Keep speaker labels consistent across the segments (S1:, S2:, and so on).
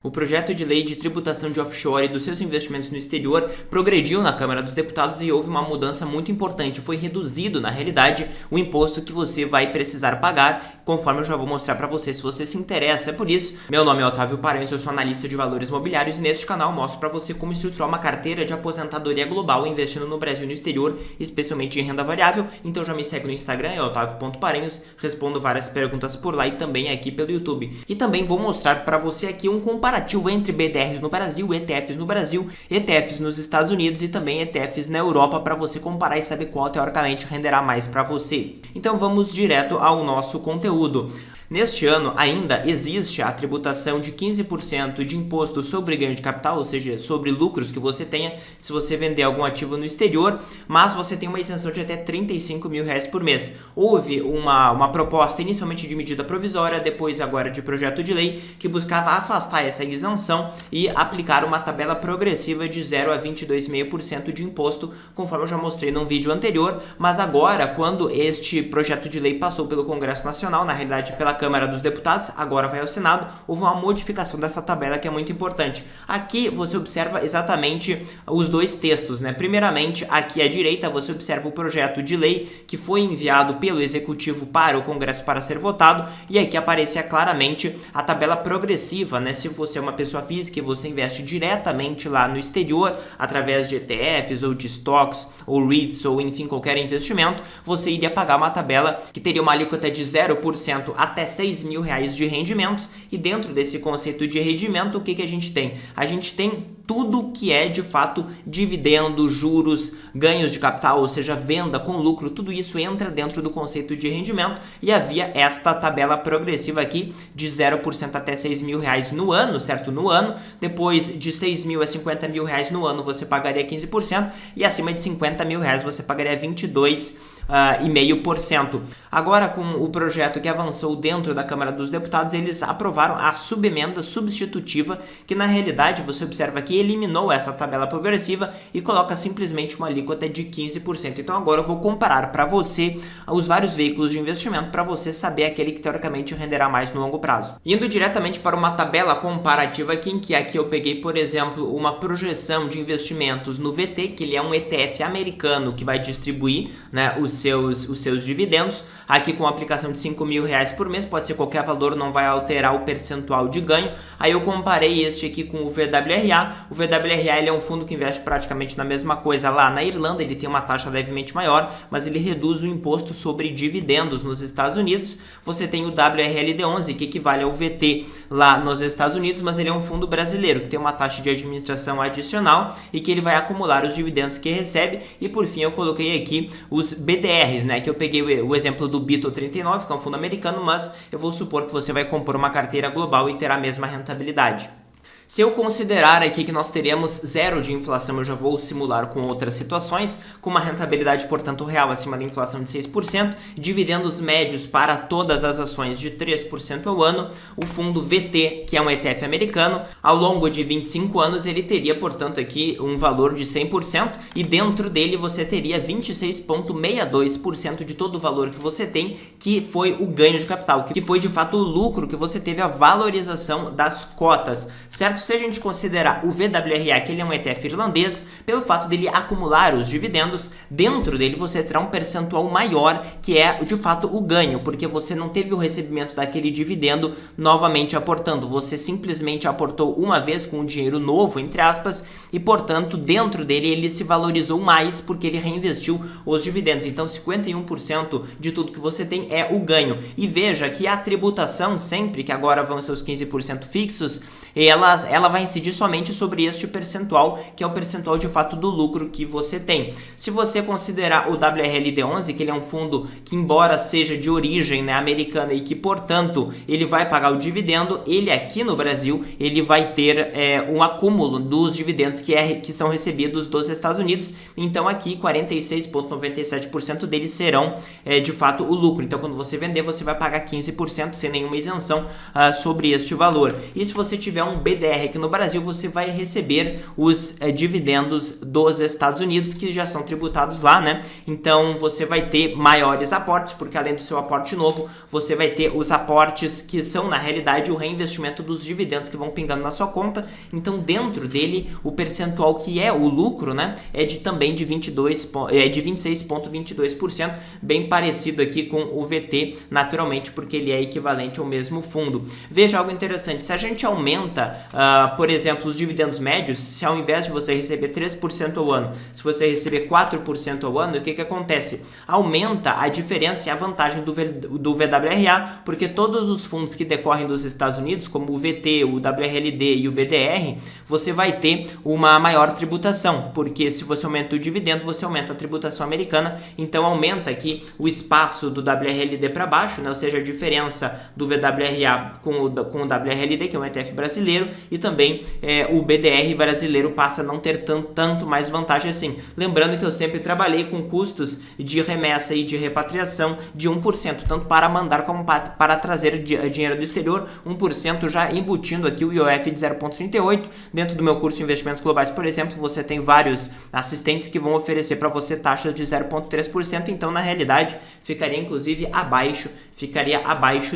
S1: O projeto de lei de tributação de offshore e dos seus investimentos no exterior progrediu na Câmara dos Deputados e houve uma mudança muito importante. Foi reduzido, na realidade, o imposto que você vai precisar pagar, conforme eu já vou mostrar para você se você se interessa por isso. Meu nome é Otávio Paranhos, eu sou analista de valores imobiliários e neste canal mostro para você como estruturar uma carteira de aposentadoria global investindo no Brasil e no exterior, especialmente em renda variável. Então já me segue no Instagram, é otavio.paranhos, respondo várias perguntas por lá e também aqui pelo YouTube. E também vou mostrar para você aqui um comparativo entre BDRs no Brasil, ETFs no Brasil, ETFs nos Estados Unidos e também ETFs na Europa para você comparar e saber qual teoricamente renderá mais para você. Então vamos direto ao nosso conteúdo. Neste ano, ainda existe a tributação de 15% de imposto sobre ganho de capital, ou seja, sobre lucros que você tenha se você vender algum ativo no exterior, mas você tem uma isenção de até R$35 mil por mês. Houve uma proposta inicialmente de medida provisória, depois agora de projeto de lei, que buscava afastar essa isenção e aplicar uma tabela progressiva de 0 a 22,5% de imposto, conforme eu já mostrei num vídeo anterior, mas agora, quando este projeto de lei passou pelo Congresso Nacional, na realidade pela Câmara dos Deputados, agora vai ao Senado, houve uma modificação dessa tabela que é muito importante. Aqui você observa exatamente os dois textos, né? Primeiramente, aqui à direita você observa o projeto de lei que foi enviado pelo Executivo para o Congresso para ser votado e aqui aparecia claramente a tabela progressiva, né? Se você é uma pessoa física e você investe diretamente lá no exterior, através de ETFs ou de stocks ou REITs ou enfim qualquer investimento, você iria pagar uma tabela que teria uma alíquota de 0% até R$6 mil de rendimentos, e dentro desse conceito de rendimento, o que a gente tem? A gente tem tudo que é de fato dividendos, juros, ganhos de capital, ou seja, venda com lucro, tudo isso entra dentro do conceito de rendimento e havia esta tabela progressiva aqui de 0% até R$6 mil no ano, certo? No ano, depois de 6 mil a 50 mil no ano você pagaria 15% e acima de 50 mil você pagaria 22,5%. Agora, com o projeto que avançou dentro da Câmara dos Deputados, eles aprovaram a subemenda substitutiva, que na realidade, você observa que eliminou essa tabela progressiva e coloca simplesmente uma alíquota de 15%. Então agora eu vou comparar para você os vários veículos de investimento para você saber aquele que teoricamente renderá mais no longo prazo. Indo diretamente para uma tabela comparativa aqui, em que aqui eu peguei, por exemplo, uma projeção de investimentos no VT, que ele é um ETF americano que vai distribuir, né, os seus dividendos, aqui com aplicação de R$5 mil por mês, pode ser qualquer valor, não vai alterar o percentual de ganho. Aí eu comparei este aqui com o VWRA. O VWRA ele é um fundo que investe praticamente na mesma coisa lá na Irlanda, ele tem uma taxa levemente maior, mas ele reduz o imposto sobre dividendos nos Estados Unidos. Você tem o WRLD11, que equivale ao VT lá nos Estados Unidos, mas ele é um fundo brasileiro, que tem uma taxa de administração adicional e que ele vai acumular os dividendos que recebe. E por fim eu coloquei aqui os BDRs, né, que eu peguei o exemplo do BITO 39, que é um fundo americano, mas eu vou supor que você vai compor uma carteira global e terá a mesma rentabilidade. Se eu considerar aqui que nós teremos zero de inflação, eu já vou simular com outras situações, com uma rentabilidade, portanto, real acima da inflação de 6%, dividendos médios para todas as ações de 3% ao ano, o fundo VT, que é um ETF americano, ao longo de 25 anos, ele teria, portanto, aqui um valor de 100% e dentro dele você teria 26,62% de todo o valor que você tem, que foi o ganho de capital, que foi de fato o lucro que você teve, a valorização das cotas, certo? Se a gente considerar o VWRA, que ele é um ETF irlandês, pelo fato dele acumular os dividendos, dentro dele você terá um percentual maior, que é de fato o ganho, porque você não teve o recebimento daquele dividendo novamente aportando, você simplesmente aportou uma vez com o dinheiro novo, entre aspas, e portanto dentro dele ele se valorizou mais porque ele reinvestiu os dividendos. Então 51% de tudo que você tem é o ganho. E veja que a tributação, sempre que agora vão ser os 15% fixos, ela vai incidir somente sobre este percentual, que é o percentual de fato do lucro que você tem. Se você considerar o WRLD11, que ele é um fundo que, embora seja de origem, né, americana e que, portanto, ele vai pagar o dividendo, ele aqui no Brasil, ele vai ter um acúmulo dos dividendos que são recebidos dos Estados Unidos. Então aqui 46,97% deles serão de fato o lucro. Então quando você vender, você vai pagar 15% sem nenhuma isenção sobre este valor. E se você tiver um BDR BDR aqui no Brasil, você vai receber os dividendos dos Estados Unidos, que já são tributados lá, né? Então você vai ter maiores aportes, porque além do seu aporte novo, você vai ter os aportes que são, na realidade, o reinvestimento dos dividendos que vão pingando na sua conta. Então, dentro dele, o percentual que é o lucro, né, é de 26,22%, bem parecido aqui com o VT, naturalmente, porque ele é equivalente ao mesmo fundo. Veja algo interessante, se a gente aumenta, por exemplo, os dividendos médios, se ao invés de você receber 3% ao ano, se você receber 4% ao ano, o que acontece? Aumenta a diferença e a vantagem do VWRA, porque todos os fundos que decorrem dos Estados Unidos, como o VT, o WRLD e o BDR, você vai ter uma maior tributação, porque se você aumenta o dividendo, você aumenta a tributação americana, então aumenta aqui o espaço do WRLD para baixo, né? Ou seja, a diferença do VWRA com o WRLD, que é um ETF brasileiro, e também o BDR brasileiro passa a não ter tanto mais vantagem assim. Lembrando que eu sempre trabalhei com custos de remessa e de repatriação de 1%, tanto para mandar como para trazer dinheiro do exterior, 1% já embutindo aqui o IOF de 0,38. Dentro do meu curso de Investimentos Globais, por exemplo, você tem vários assistentes que vão oferecer para você taxas de 0,3%, então na realidade ficaria inclusive abaixo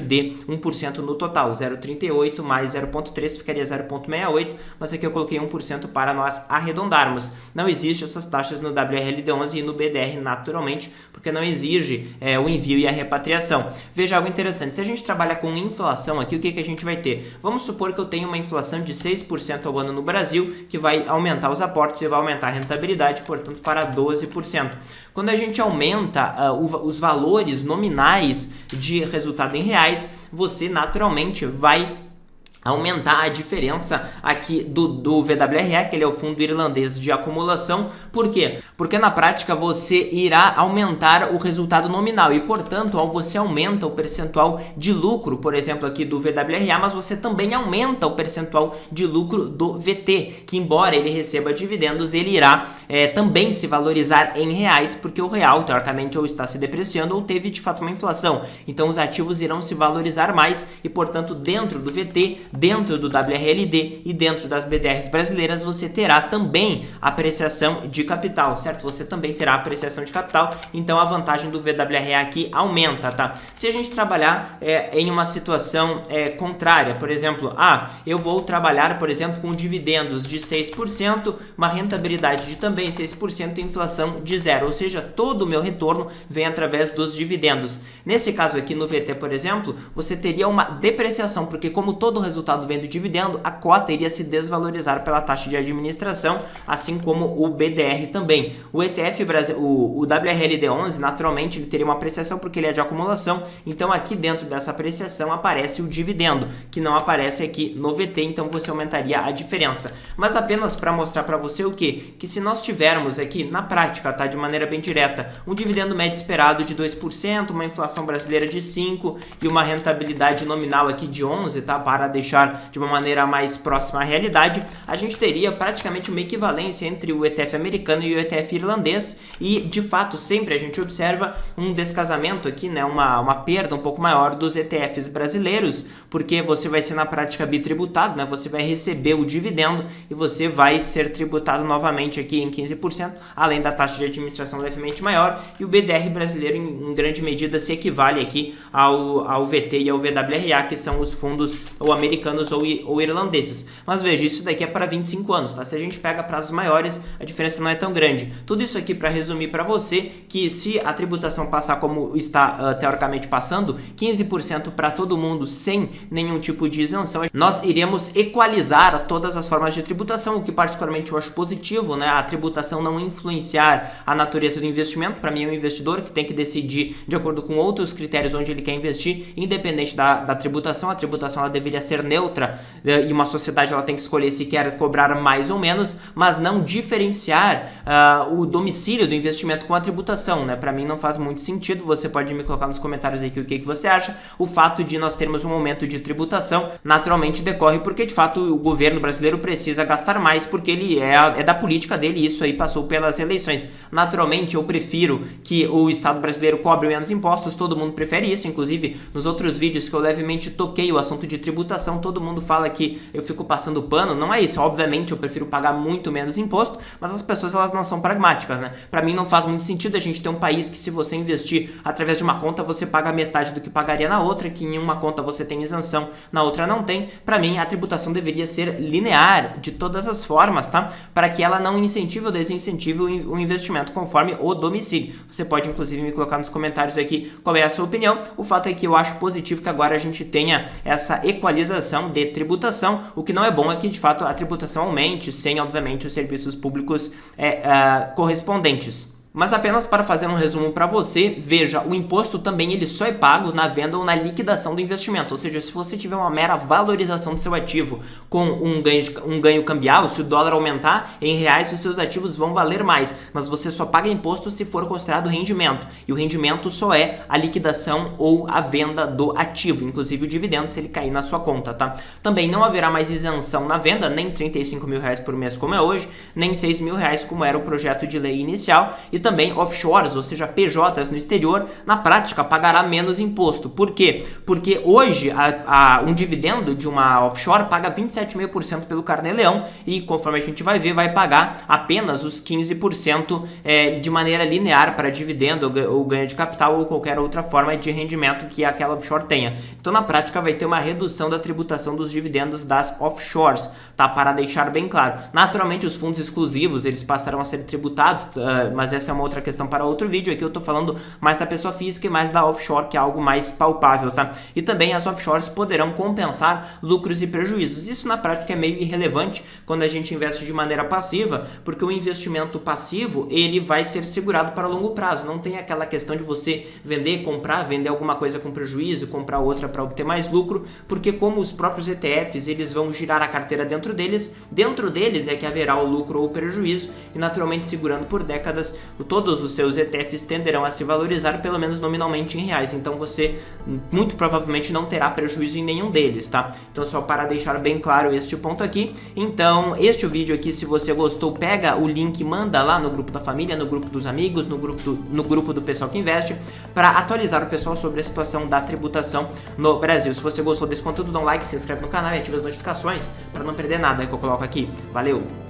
S1: de 1% no total. 0,38 mais 0,3 ficaria 0,68, mas aqui eu coloquei 1% para nós arredondarmos. Não existe essas taxas no WRLD11 e no BDR naturalmente, porque não exige o envio e a repatriação. Veja algo interessante, se a gente trabalha com inflação aqui, o que a gente vai ter? Vamos supor que eu tenho uma inflação de 6% ao ano no Brasil, que vai aumentar os aportes e vai aumentar a rentabilidade, portanto, para 12%. Quando a gente aumenta os valores nominais de resultado em reais, você naturalmente vai aumentar a diferença aqui do VWRA, que ele é o fundo irlandês de acumulação. Por quê? Porque na prática você irá aumentar o resultado nominal e, portanto, você aumenta o percentual de lucro, por exemplo, aqui do VWRA, mas você também aumenta o percentual de lucro do VT, que embora ele receba dividendos, ele irá também se valorizar em reais, porque o real, teoricamente, ou está se depreciando ou teve, de fato, uma inflação. Então, os ativos irão se valorizar mais e, portanto, dentro do VT, dentro do WRLD e dentro das BDRs brasileiras, você terá também apreciação de capital, certo? Você também terá apreciação de capital, então a vantagem do VWRA aqui aumenta, tá? Se a gente trabalhar em uma situação contrária, por exemplo, eu vou trabalhar, por exemplo, com dividendos de 6%, uma rentabilidade de também 6% e inflação de 0, ou seja, todo o meu retorno vem através dos dividendos. Nesse caso aqui no VT, por exemplo, você teria uma depreciação, porque como todo o resultado vem do dividendo, a cota iria se desvalorizar pela taxa de administração, assim como o BDR também. O ETF o WRLD11, naturalmente, ele teria uma apreciação porque ele é de acumulação, então aqui dentro dessa apreciação aparece o dividendo, que não aparece aqui no VT, então você aumentaria a diferença. Mas apenas para mostrar para você o quê? Que se nós tivermos aqui, na prática, tá, de maneira bem direta, um dividendo médio esperado de 2%, uma inflação brasileira de 5% e uma rentabilidade nominal aqui de 11%, tá, para deixar de uma maneira mais próxima à realidade, a gente teria praticamente uma equivalência entre o ETF americano e o ETF irlandês e, de fato, sempre a gente observa um descasamento aqui, né, uma perda um pouco maior dos ETFs brasileiros, porque você vai ser na prática bitributado, né, você vai receber o dividendo e você vai ser tributado novamente aqui em 15%, além da taxa de administração levemente maior, e o BDR brasileiro em grande medida se equivale aqui ao VT e ao VWRA, que são os fundos ou americanos ou irlandeses. Mas veja, isso daqui é para 25 anos, tá? Se a gente pega prazos maiores, a diferença não é tão grande. Tudo isso aqui para resumir para você que se a tributação passar como está teoricamente passando, 15% para todo mundo sem nenhum tipo de isenção, nós iremos equalizar todas as formas de tributação, o que particularmente eu acho positivo, né? A tributação não influenciar a natureza do investimento. Para mim é um investidor que tem que decidir de acordo com outros critérios onde ele quer investir, independente da tributação. A tributação ela deveria ser neutra e uma sociedade ela tem que escolher se quer cobrar mais ou menos, mas não diferenciar o domicílio do investimento com a tributação, né? Para mim não faz muito sentido. Você pode me colocar nos comentários aí o que você acha. O fato de nós termos um aumento de tributação naturalmente decorre porque de fato o governo brasileiro precisa gastar mais, porque ele é da política dele e isso aí passou pelas eleições. Naturalmente eu prefiro que o Estado brasileiro cobre menos impostos, todo mundo prefere isso, inclusive nos outros vídeos que eu levemente toquei o assunto de tributação, tributação, todo mundo fala que eu fico passando pano, não é isso, obviamente eu prefiro pagar muito menos imposto, mas as pessoas elas não são pragmáticas, né? Pra mim não faz muito sentido a gente ter um país que se você investir através de uma conta, você paga metade do que pagaria na outra, que em uma conta você tem isenção, na outra não tem. Pra mim, a tributação deveria ser linear de todas as formas, tá? Para que ela não incentive ou desincentive o investimento conforme o domicílio. Você pode, inclusive, me colocar nos comentários aqui qual é a sua opinião. O fato é que eu acho positivo que agora a gente tenha essa equalização de tributação. O que não é bom é que, de fato, a tributação aumente sem, obviamente, os serviços públicos correspondentes. Mas apenas para fazer um resumo para você, veja, o imposto também ele só é pago na venda ou na liquidação do investimento, ou seja, se você tiver uma mera valorização do seu ativo com um ganho cambial, se o dólar aumentar em reais, os seus ativos vão valer mais, mas você só paga imposto se for considerado rendimento, e o rendimento só é a liquidação ou a venda do ativo, inclusive o dividendo se ele cair na sua conta, tá? Também não haverá mais isenção na venda, nem R$35 mil por mês como é hoje, nem R$6 mil como era o projeto de lei inicial, e também offshores, ou seja, PJs no exterior, na prática pagará menos imposto. Por quê? Porque hoje um dividendo de uma offshore paga 27,5% pelo Carnê-Leão e, conforme a gente vai ver, vai pagar apenas os 15% de maneira linear para dividendo ou ganho de capital ou qualquer outra forma de rendimento que aquela offshore tenha. Então, na prática, vai ter uma redução da tributação dos dividendos das offshores, tá? Para deixar bem claro. Naturalmente, os fundos exclusivos, eles passarão a ser tributados, mas essa é uma outra questão para outro vídeo. Aqui eu tô falando mais da pessoa física e mais da offshore, que é algo mais palpável, tá? E também as offshores poderão compensar lucros e prejuízos. Isso na prática é meio irrelevante quando a gente investe de maneira passiva, porque o investimento passivo, ele vai ser segurado para longo prazo. Não tem aquela questão de você vender, comprar, vender alguma coisa com prejuízo, comprar outra para obter mais lucro, porque como os próprios ETFs, eles vão girar a carteira dentro deles é que haverá o lucro ou o prejuízo, e naturalmente segurando por décadas, todos os seus ETFs tenderão a se valorizar pelo menos nominalmente em reais, então você muito provavelmente não terá prejuízo em nenhum deles, tá? Então só para deixar bem claro este ponto aqui. Então este vídeo aqui, se você gostou, pega o link, manda lá no grupo da família, no grupo dos amigos, no grupo do pessoal que investe, para atualizar o pessoal sobre a situação da tributação no Brasil. Se você gostou desse conteúdo, dá um like, se inscreve no canal e ativa as notificações para não perder nada que eu coloco aqui. Valeu!